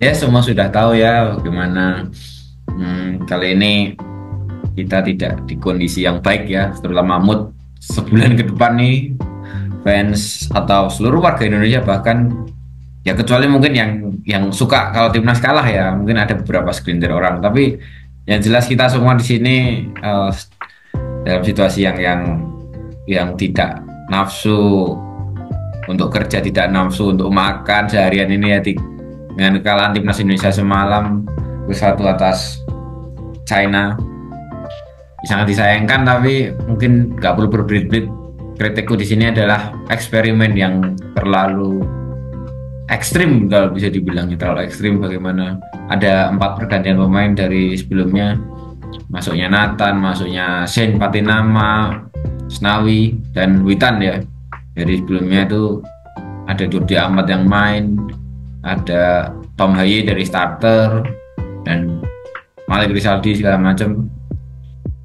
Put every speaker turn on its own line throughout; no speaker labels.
Ya, semua sudah tahu ya bagaimana kali ini kita tidak di kondisi yang baik ya, terutama mood sebulan ke depan nih fans atau seluruh warga Indonesia bahkan ya kecuali mungkin yang suka kalau timnas kalah ya mungkin ada beberapa segelintir orang tapi yang jelas kita semua di sini dalam situasi yang tidak nafsu untuk kerja, tidak nafsu untuk makan seharian ini ya dengan kekalahan timnas Indonesia semalam 1 atas China sangat disayangkan, tapi mungkin nggak perlu berbelit-belit. Kritikku di sini adalah eksperimen yang terlalu ekstrim, kalau bisa dibilangnya terlalu ekstrim. Bagaimana ada 4 pergantian pemain dari sebelumnya, masuknya Nathan, masuknya Shane Patinama, Snawi dan Witan ya. Dari sebelumnya itu ada Jordi Amat yang main, ada Tom Haye dari starter dan Malik Rizaldi segala macam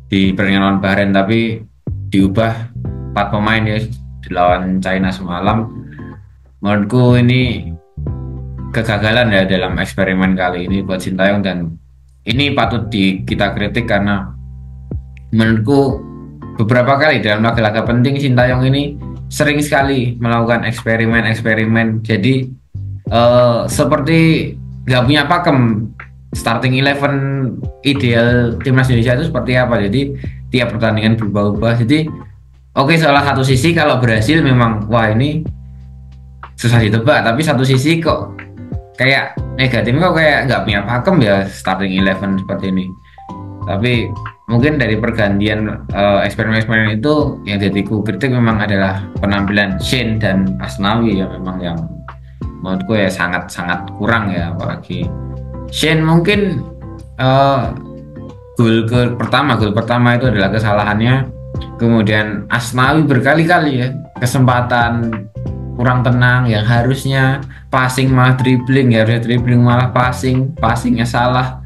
di pertandingan lawan Bahrain, tapi diubah 4 pemain ya di lawan China semalam. Menurutku ini kegagalan ya dalam eksperimen kali ini buat Sintayong, dan ini patut kita kritik karena menurutku beberapa kali dalam laga-laga penting Sintayong ini sering sekali melakukan eksperimen-eksperimen. Jadi seperti nggak punya pakem starting 11 ideal timnas Indonesia itu seperti apa. Jadi tiap pertandingan berubah-ubah. Jadi oke, salah satu sisi kalau berhasil memang wah ini susah ditebak, tapi satu sisi kok kayak negatifnya kok kayak nggak punya pakem ya starting 11 seperti ini. Tapi mungkin dari pergantian eksperimen-eksperimen itu yang jadi ku kritik memang adalah penampilan Shane dan Asnawi ya, memang yang menurutku ya sangat-sangat kurang ya. Apalagi Shane mungkin gol pertama itu adalah kesalahannya. Kemudian Asnawi berkali-kali ya kesempatan kurang tenang, yang harusnya passing malah dribbling, ya harusnya dribbling malah passingnya salah.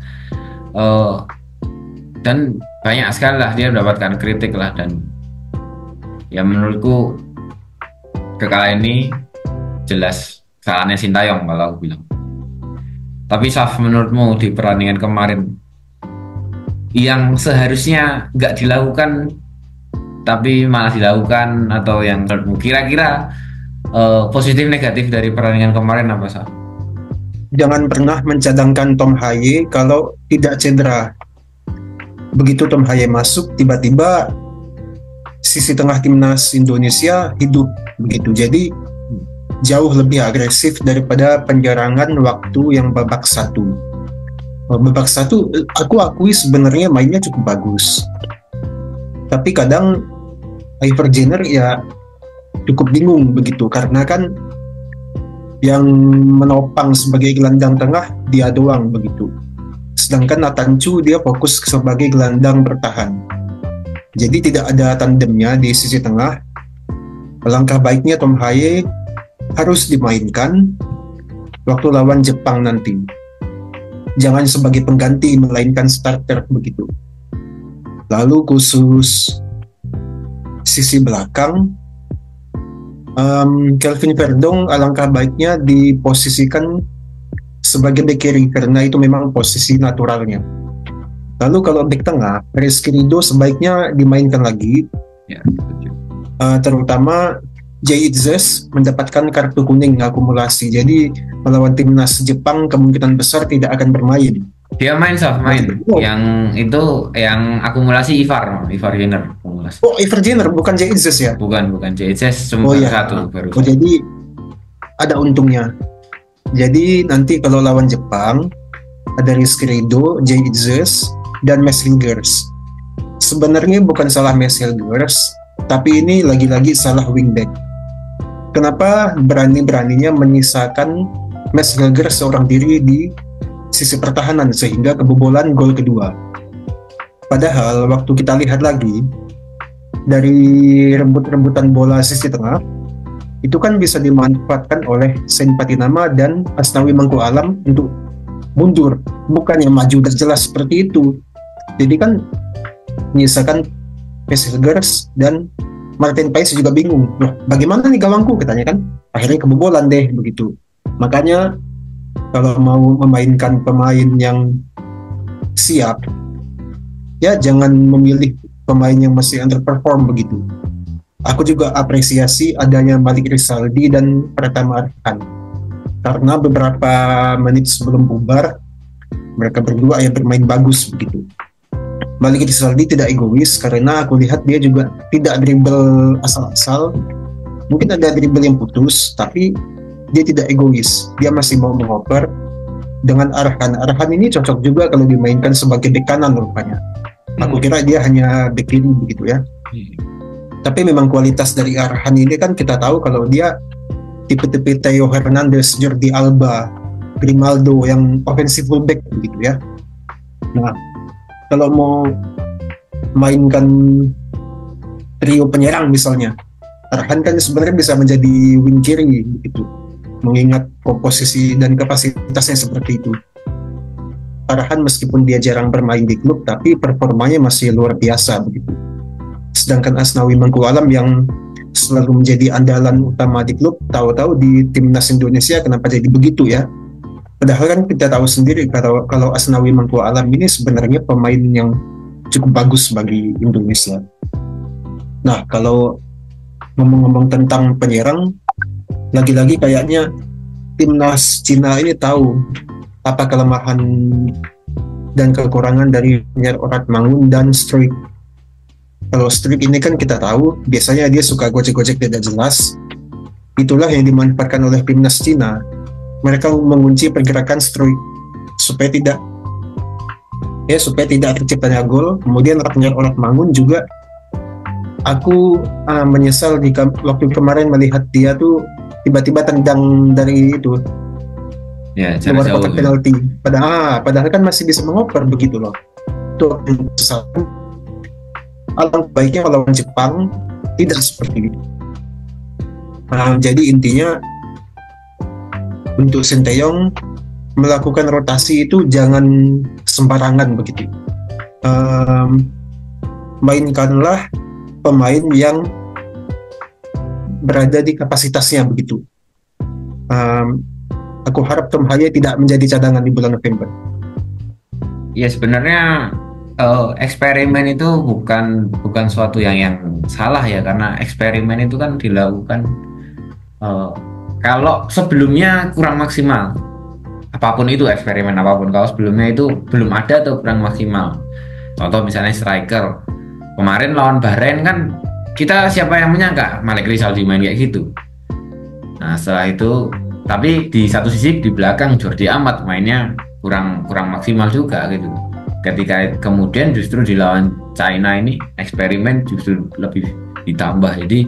Dan banyak sekali lah dia mendapatkan kritik lah, dan ya menurutku kekalahan ini jelas salahnya Sintayong kalau aku bilang. Tapi Saf, menurutmu di pertandingan kemarin yang seharusnya nggak dilakukan tapi malah dilakukan, atau yang menurutmu kira-kira positif negatif dari pertandingan kemarin apa Saf?
Jangan pernah mencadangkan Tom Haye kalau tidak cedera. Begitu Tom Haye masuk, tiba-tiba sisi tengah timnas Indonesia hidup begitu. Jadi jauh lebih agresif daripada penyerangan waktu yang babak satu. Babak satu aku akui sebenarnya mainnya cukup bagus. Tapi kadang Iver Jenner ya cukup bingung begitu, karena kan yang menopang sebagai gelandang tengah dia doang begitu. Sedangkan Nathan Chu dia fokus sebagai gelandang bertahan. Jadi tidak ada tandemnya di sisi tengah. Alangkah baiknya Tom Haye harus dimainkan waktu lawan Jepang nanti. Jangan sebagai pengganti, melainkan starter begitu. Lalu khusus sisi belakang, Kelvin Verdong alangkah baiknya diposisikan sebagai back kiri karena itu memang posisi naturalnya. Lalu kalau back tengah, Rizky Ridho sebaiknya dimainkan lagi.
Ya,
terutama Jay Itzes mendapatkan kartu kuning akumulasi. Jadi melawan timnas Jepang kemungkinan besar tidak akan bermain.
dia main Saf, main yang itu yang akumulasi Ivar Jenner akumulasi.
Oh, Iver Jenner bukan Jay Itzes ya?
Bukan JHS, cuma
iya.
satu baru.
Oh, jadi ada untungnya. Jadi nanti kalau lawan Jepang ada Rizky Ridho, Jay Itzes, dan Messlingers. Sebenarnya bukan salah Messlingers, tapi ini lagi-lagi salah wingback. Kenapa berani-beraninya menyisakan Messlingers seorang diri di sisi pertahanan sehingga kebobolan gol kedua? Padahal waktu kita lihat lagi dari rebut-rebutan bola sisi tengah itu kan bisa dimanfaatkan oleh Shane Patinama dan Asnawi Mangku Alam untuk mundur, bukan yang maju dan jelas seperti itu. Jadi kan menyisakan Messlingers, dan Martin Paes juga bingung, loh bagaimana nih gawangku katanya kan, akhirnya kebobolan deh begitu. Makanya kalau mau memainkan pemain yang siap, ya jangan memilih pemain yang masih underperform begitu. Aku juga apresiasi adanya Malik Rizaldi dan Pratama Arhan, karena beberapa menit sebelum bubar mereka berdua ya bermain bagus begitu. Malik Rizaldi tidak egois karena aku lihat dia juga tidak dribble asal-asal. Mungkin ada dribble yang putus, tapi dia tidak egois. Dia masih mau mengoper dengan Arhan. Arhan ini cocok juga kalau dimainkan sebagai bek kanan rupanya. Aku kira dia hanya bek kiri begitu ya. Tapi memang kualitas dari Arhan ini kan kita tahu kalau dia tipe-tipe Theo Hernandez, Jordi Alba, Grimaldo yang offensive fullback begitu ya. Nah, kalau mau mainkan trio penyerang misalnya, Arhan kan sebenarnya bisa menjadi wing kiri begitu. Mengingat komposisi dan kapasitasnya seperti itu. Arhan meskipun dia jarang bermain di klub, tapi performanya masih luar biasa begitu. Sedangkan Asnawi Mangku Alam yang selalu menjadi andalan utama di klub, tahu-tahu di timnas Indonesia kenapa jadi begitu ya? Padahal kan kita tahu sendiri kalau Asnawi Mangku Alam ini sebenarnya pemain yang cukup bagus bagi Indonesia. Nah, kalau ngomong-ngomong tentang penyerang, lagi-lagi kayaknya timnas Cina ini tahu apa kelemahan dan kekurangan dari Orat Mangun dan Struik. Kalau Struik ini kan kita tahu biasanya dia suka gojek-gojek tidak jelas. Itulah yang dimanfaatkan oleh timnas Cina. Mereka mengunci pergerakan Struik supaya tidak terciptanya gol. Kemudian Orat Mangun juga aku menyesal waktu kemarin melihat dia tuh tiba-tiba tendang dari itu luar kotak penalti. Padahal kan masih bisa mengoper begitu loh. Itu kesalahan. Alangkah baiknya kalau lawan Jepang tidak seperti itu. Jadi intinya untuk Sinteyong melakukan rotasi itu jangan sembarangan begitu. Mainkanlah pemain yang berada di kapasitasnya begitu. Aku harap Tom Haye tidak menjadi cadangan di bulan November.
Ya sebenarnya eksperimen itu bukan suatu yang salah ya, karena eksperimen itu kan dilakukan kalau sebelumnya kurang maksimal, apapun itu eksperimen apapun, kalau sebelumnya itu belum ada atau kurang maksimal. Contoh misalnya striker kemarin lawan Bahrain kan, kita siapa yang menyangka Malik Rizaldi main kayak gitu. Nah setelah itu, tapi di satu sisi di belakang Jordi Amat mainnya kurang maksimal juga gitu. Ketika kemudian justru di lawan China ini eksperimen justru lebih ditambah. Jadi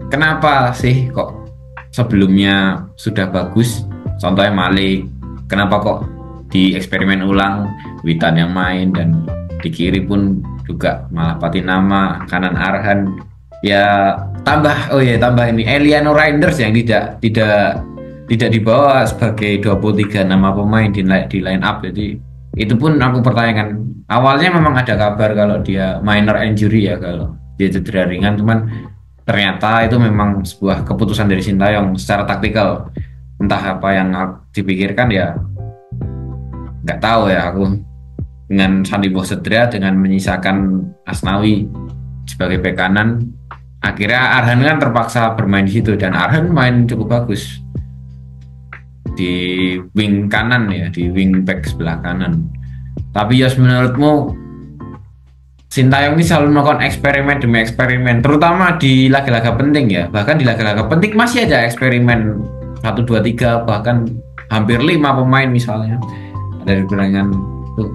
kenapa sih kok sebelumnya sudah bagus, contohnya Malik, kenapa kok di eksperimen ulang Witan yang main, dan di kiri pun juga malah Patinama, kanan Arhan ya, tambah ini Eliano Reinders yang tidak dibawa sebagai 23 nama pemain di line up. Jadi itu pun aku pertanyakan. Awalnya memang ada kabar kalau dia minor injury ya, kalau dia cedera ringan, cuman ternyata itu memang sebuah keputusan dari Sintayong secara taktikal. Entah apa yang dipikirkan ya nggak tahu ya aku. Dengan Sandi Bosetria, dengan menyisakan Asnawi sebagai bek kanan, akhirnya Arhan kan terpaksa bermain di situ, dan Arhan main cukup bagus di wing kanan ya, di wing back sebelah kanan. Tapi ya menurutmu Sintayong ini selalu melakukan eksperimen demi eksperimen, terutama di laga-laga penting ya. Bahkan di laga-laga penting masih ada eksperimen 1, 2, 3, bahkan hampir 5 pemain misalnya dari pertandingan itu.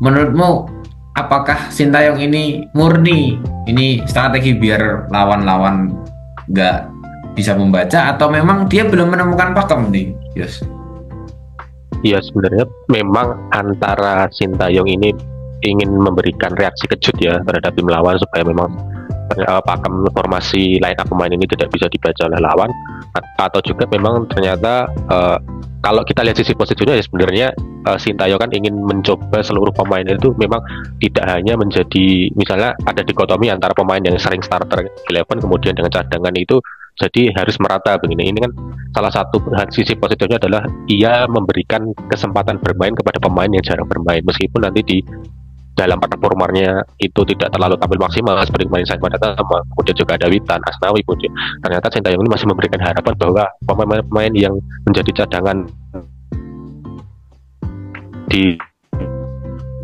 Menurutmu apakah Sintayong ini murni ini strategi biar lawan-lawan nggak bisa membaca, atau memang dia belum menemukan pakem nih, Yos?
Iya, sebenarnya memang antara Sintayong ini ingin memberikan reaksi kejut ya terhadap tim lawan, supaya memang pakem formasi line up pemain ini tidak bisa dibaca oleh lawan, atau juga memang ternyata kalau kita lihat sisi positifnya ya sebenarnya Sintayong kan ingin mencoba seluruh pemain itu memang tidak hanya menjadi, misalnya ada dikotomi antara pemain yang sering starter 11 kemudian dengan cadangan, itu Jadi harus merata begini. Ini kan salah satu sisi positifnya adalah ia memberikan kesempatan bermain kepada pemain yang jarang bermain, meskipun nanti di dalam performanya itu tidak terlalu tampil maksimal seperti kemarin saya pada sama, kemudian juga ada Witan, Asnawi, kemudian ternyata Sintayong ini masih memberikan harapan bahwa pemain-pemain yang menjadi cadangan di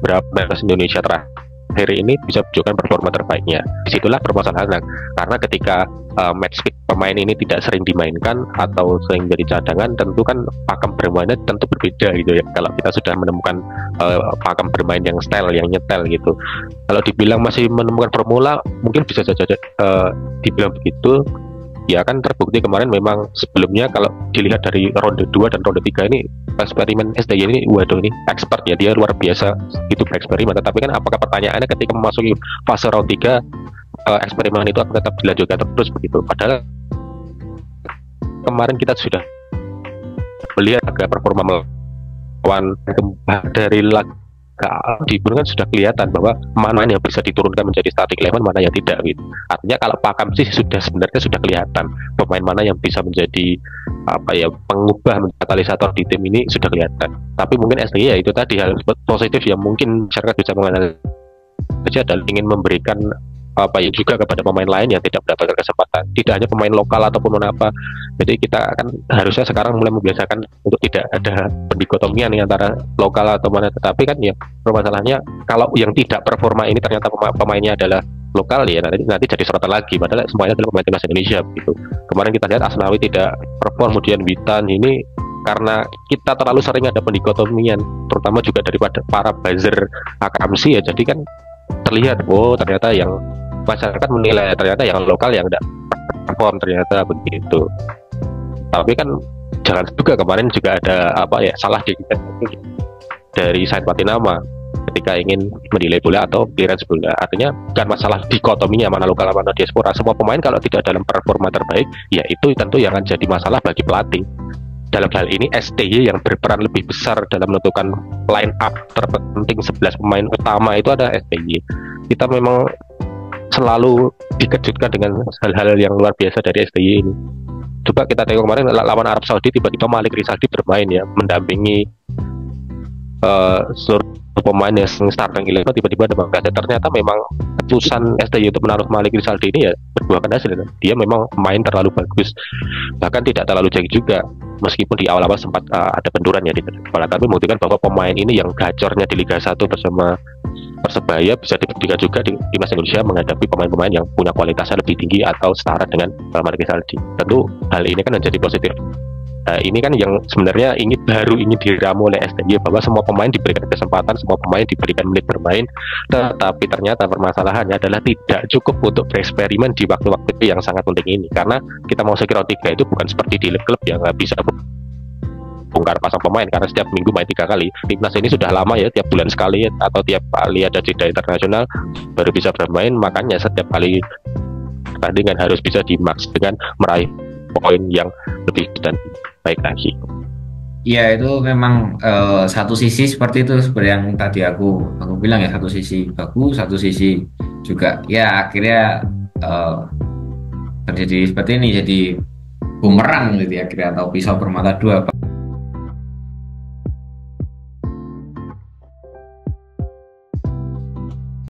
beberapa Indonesia terakhir ini bisa menunjukkan performa terbaiknya. Disitulah permasalahan, karena ketika match fit pemain ini tidak sering dimainkan atau sering jadi cadangan, tentu kan pakem bermainnya tentu berbeda gitu ya. Kalau kita sudah menemukan pakem bermain yang style, yang nyetel gitu. Kalau dibilang masih menemukan formula, mungkin bisa saja dibilang begitu. Ya kan terbukti kemarin memang sebelumnya kalau dilihat dari ronde 2 dan ronde 3 ini eksperimen SDY ini waduh ini expert ya, dia luar biasa itu bereksperimen. Tetapi kan apakah pertanyaannya ketika memasuki fase round 3 eksperimen itu akan tetap dilanjutkan terus begitu? Padahal kemarin kita sudah melihat agak performa melawan dari laga di kan sudah kelihatan bahwa mana yang bisa diturunkan menjadi starting eleven, mana yang tidak gitu. Artinya kalau Pakam sih sebenarnya sudah kelihatan pemain mana yang bisa menjadi pengubah, katalisator di tim ini sudah kelihatan. Tapi mungkin SDY ya itu tadi hal positif yang mungkin masyarakat bisa menganalisis adalah ingin memberikan juga kepada pemain lain yang tidak mendapatkan kesempatan, tidak hanya pemain lokal ataupun apa. Jadi kita akan harusnya sekarang mulai membiasakan untuk tidak ada pendikotomian antara lokal atau mana. Tetapi kan ya permasalahannya kalau yang tidak performa ini ternyata pemainnya adalah lokal, ya nanti jadi sorotan lagi. Padahal semuanya adalah pemain timnas Indonesia gitu. Kemarin kita lihat Asnawi tidak perform, kemudian Witan ini karena kita terlalu sering ada pendikotomian, terutama juga daripada para buzzer akamsi ya. Jadi kan terlihat ternyata yang masyarakat menilai ternyata yang lokal yang tidak perform ternyata begitu. Tapi kan jangan juga kemarin juga ada salah dari Said Patinama ketika ingin menilai bola atau clearance bola. Artinya bukan masalah dikotominya mana lokal mana diaspora. Semua pemain kalau tidak dalam performa terbaik, ya itu tentu yang akan jadi masalah bagi pelatih. Dalam hal ini STY yang berperan lebih besar dalam menentukan line up terpenting 11 pemain utama itu ada STY. Kita memang selalu dikejutkan dengan hal-hal yang luar biasa dari STY ini. Coba kita tengok kemarin lawan Arab Saudi, tiba-tiba Malik Rizaldi bermain ya, mendampingi seluruh pemain yang starting 11, tiba-tiba ada Bangkasa. Ternyata memang keputusan STY untuk menaruh Malik Rizaldi ini ya berbuahkan hasil. Dia memang main terlalu bagus, bahkan tidak terlalu jelek juga, meskipun di awal-awal sempat ada benturan ya di kepala. Tapi membuktikan bahwa pemain ini yang gacornya di Liga 1 bersama Persebaya bisa dibuktikan juga di timnas Indonesia menghadapi pemain-pemain yang punya kualitasnya lebih tinggi atau setara dengan Malik Rizaldi. Tentu hal ini kan menjadi positif. Ini kan yang sebenarnya baru ingin diramu oleh STY, bahwa semua pemain diberikan kesempatan, semua pemain diberikan menit bermain, tetapi ternyata permasalahannya adalah tidak cukup untuk bereksperimen di waktu-waktu yang sangat penting ini. Karena kita mau sekira 3 itu bukan seperti di klub yang nggak bisa bongkar pasang pemain karena setiap minggu main 3 kali. Timnas ini sudah lama ya, tiap bulan sekali atau tiap kali ada jeda internasional baru bisa bermain. Makanya setiap kali pertandingan harus bisa dimaks dengan meraih poin yang lebih dan baik lagi.
Ya itu memang satu sisi seperti itu, seperti yang tadi aku bilang ya, satu sisi bagus, satu sisi juga ya akhirnya terjadi seperti ini, jadi bumerang gitu ya, akhirnya atau pisau bermata dua.